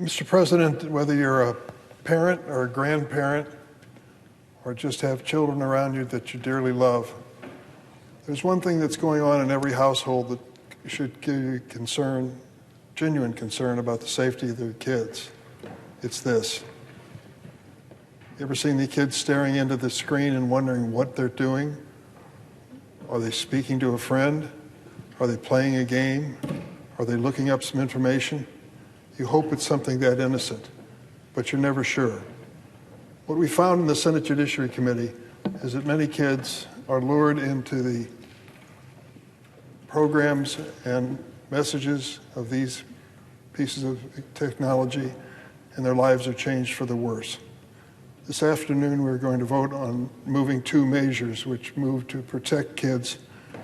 Mr. President, whether you're a parent or a grandparent or just have children around you that you dearly love, there's one thing that's going on in every household that should give you concern, genuine concern about the safety of their kids. It's this. You ever seen the kids staring into the screen and wondering what they're doing? Are they speaking to a friend? Are they playing a game? Are they looking up some information? You hope it's something that innocent, but you're never sure. What we found in the Senate Judiciary Committee is that many kids are lured into the programs and messages of these pieces of technology, and their lives are changed for the worse. This afternoon, we're going to vote on moving two measures which move to protect kids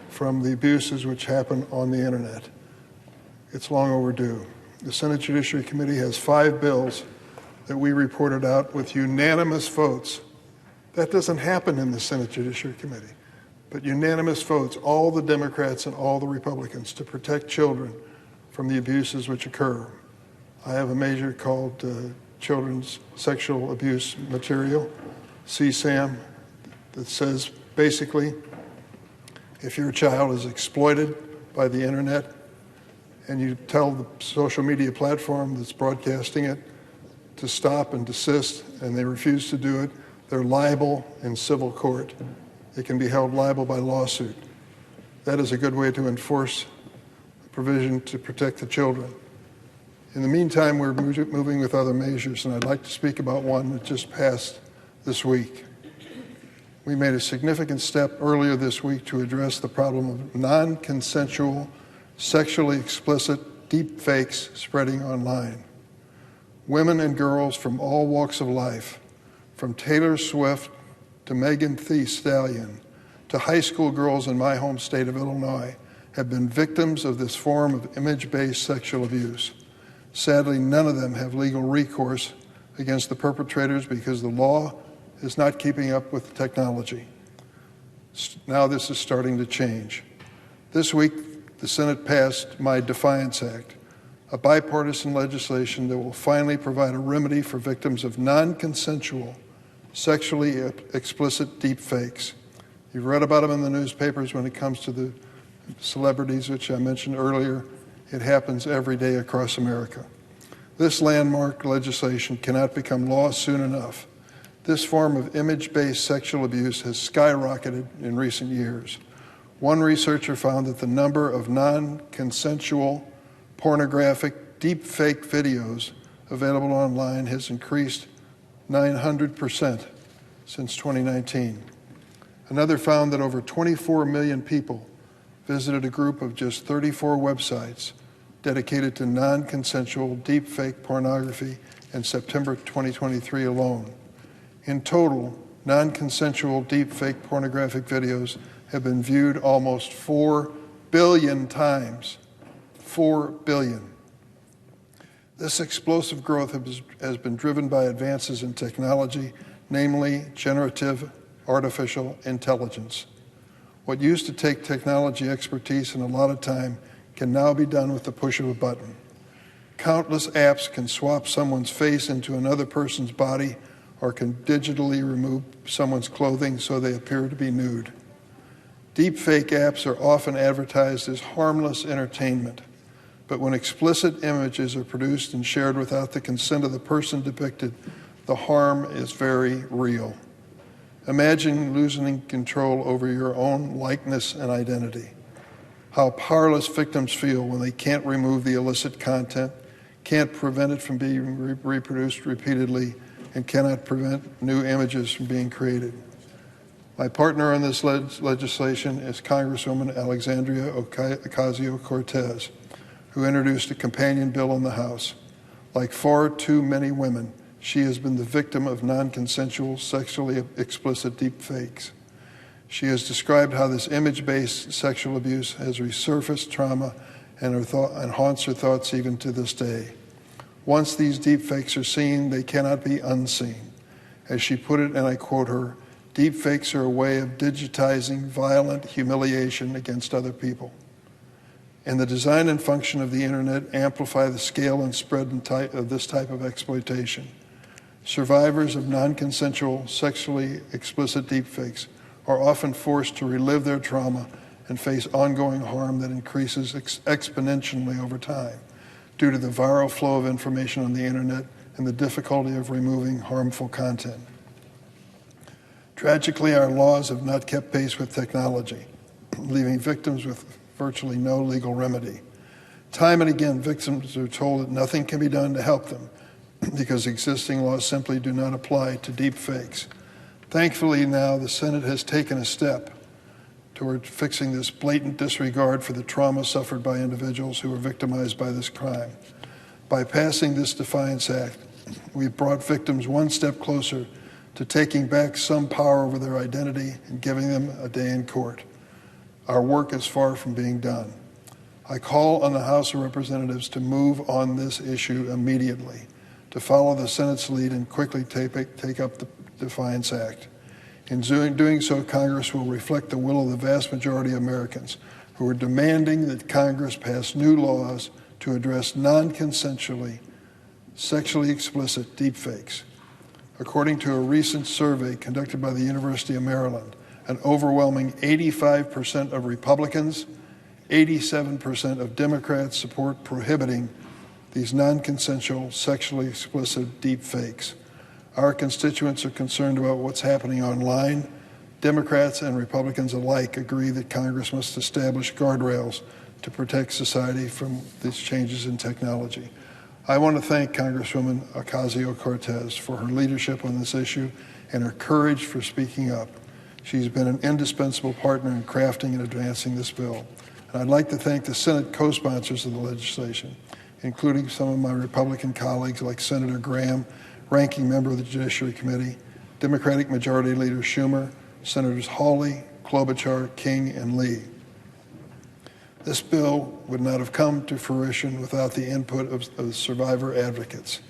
from the abuses which happen on the internet. It's long overdue. The Senate Judiciary Committee has 5 bills that we reported out with unanimous votes. That doesn't happen in the Senate Judiciary Committee, but unanimous votes, all the Democrats and all the Republicans, to protect children from the abuses which occur. I have a measure called Children's Sexual Abuse Material, CSAM, that says basically if your child is exploited by the internet and you tell the social media platform that's broadcasting it to stop and desist and they refuse to do it, they're liable in civil court. They can be held liable by lawsuit. That is a good way to enforce the provision to protect the children. In the meantime, we're moving with other measures, and I'd like to speak about one that just passed this week. We made a significant step earlier this week to address the problem of non-consensual, sexually explicit deepfakes spreading online. Women and girls from all walks of life, from Taylor Swift to Megan Thee Stallion to high school girls in my home state of Illinois, have been victims of this form of image-based sexual abuse. Sadly, none of them have legal recourse against the perpetrators because the law is not keeping up with the technology. Now this is starting to change. This week, the Senate passed my Defiance Act, a bipartisan legislation that will finally provide a remedy for victims of non-consensual, sexually explicit deepfakes. You've read about them in the newspapers when it comes to the celebrities, which I mentioned earlier. It happens every day across America. This landmark legislation cannot become law soon enough. This form of image-based sexual abuse has skyrocketed in recent years. One researcher found that the number of non-consensual, pornographic, deepfake videos available online has increased 900% since 2019. Another found that over 24 million people visited a group of just 34 websites dedicated to non-consensual deepfake pornography in September 2023 alone. In total, non-consensual deepfake pornographic videos have been viewed almost 4 billion times. 4 billion. This explosive growth has been driven by advances in technology, namely generative artificial intelligence. What used to take technology expertise and a lot of time can now be done with the push of a button. Countless apps can swap someone's face into another person's body or can digitally remove someone's clothing so they appear to be nude. Deepfake apps are often advertised as harmless entertainment, but when explicit images are produced and shared without the consent of the person depicted, the harm is very real. Imagine losing control over your own likeness and identity. How powerless victims feel when they can't remove the illicit content, can't prevent it from being reproduced repeatedly, and cannot prevent new images from being created. My partner on this legislation is Congresswoman Alexandria Ocasio-Cortez, who introduced a companion bill in the House. Like far too many women, she has been the victim of non-consensual, sexually explicit deepfakes. She has described how this image-based sexual abuse has resurfaced trauma and haunts her thoughts even to this day. Once these deepfakes are seen, they cannot be unseen. As she put it, and I quote her, "Deepfakes are a way of digitizing violent humiliation against other people." and the design and function of the internet amplify the scale and spread of this type of exploitation. Survivors of non-consensual, sexually explicit deepfakes are often forced to relive their trauma and face ongoing harm that increases exponentially over time due to the viral flow of information on the internet and the difficulty of removing harmful content. Tragically, our laws have not kept pace with technology, leaving victims with virtually no legal remedy. Time and again, victims are told that nothing can be done to help them because existing laws simply do not apply to deep fakes. Thankfully, now the Senate has taken a step toward fixing this blatant disregard for the trauma suffered by individuals who were victimized by this crime. By passing this Defiance Act, we've brought victims one step closer to taking back some power over their identity and giving them a day in court. Our work is far from being done. I call on the House of Representatives to move on this issue immediately, to follow the Senate's lead and quickly take up the Defiance Act. In doing so, Congress will reflect the will of the vast majority of Americans who are demanding that Congress pass new laws to address non-consensually, sexually explicit deepfakes. According to a recent survey conducted by the University of Maryland, an overwhelming 85% of Republicans, 87% of Democrats support prohibiting these non-consensual, sexually explicit deepfakes. Our constituents are concerned about what's happening online. Democrats and Republicans alike agree that Congress must establish guardrails to protect society from these changes in technology. I want to thank Congresswoman Ocasio-Cortez for her leadership on this issue and her courage for speaking up. She's been an indispensable partner in crafting and advancing this bill. And I'd like to thank the Senate co-sponsors of the legislation, including some of my Republican colleagues like Senator Graham, ranking member of the Judiciary Committee, Democratic Majority Leader Schumer, Senators Hawley, Klobuchar, King, and Lee. This bill would not have come to fruition without the input of survivor advocates,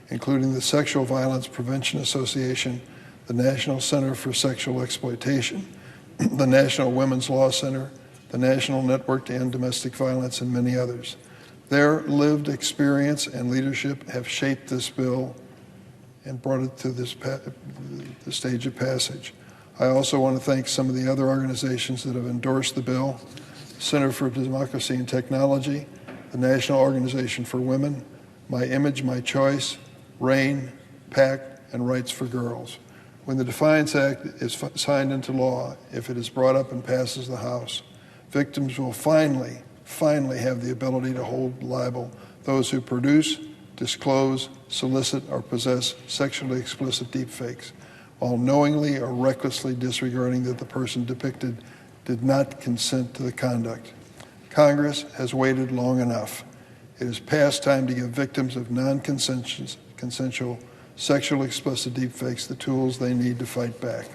including the Sexual Violence Prevention Association, the National Center for Sexual Exploitation, the National Women's Law Center, the National Network to End Domestic Violence, and many others. Their lived experience and leadership have shaped this bill and brought it to the stage of passage. I also want to thank some of the other organizations that have endorsed the bill: Center for Democracy and Technology, the National Organization for Women, My Image, My Choice, RAIN, PACT, and Rights for Girls. When the Defiance Act is signed into law, if it is brought up and passes the House, victims will finally have the ability to hold liable those who produce, disclose, solicit, or possess sexually explicit deepfakes, while knowingly or recklessly disregarding that the person depicted did not consent to the conduct. Congress has waited long enough. It is past time to give victims of non-consensual, sexually explicit deepfakes the tools they need to fight back.